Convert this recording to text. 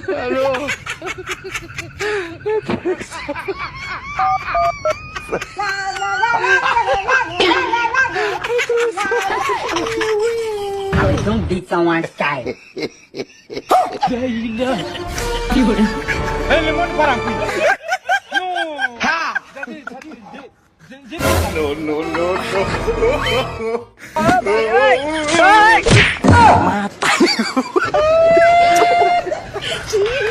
Aduh. Don't beat someone's child. Lemon parang. Ha. No. Mata.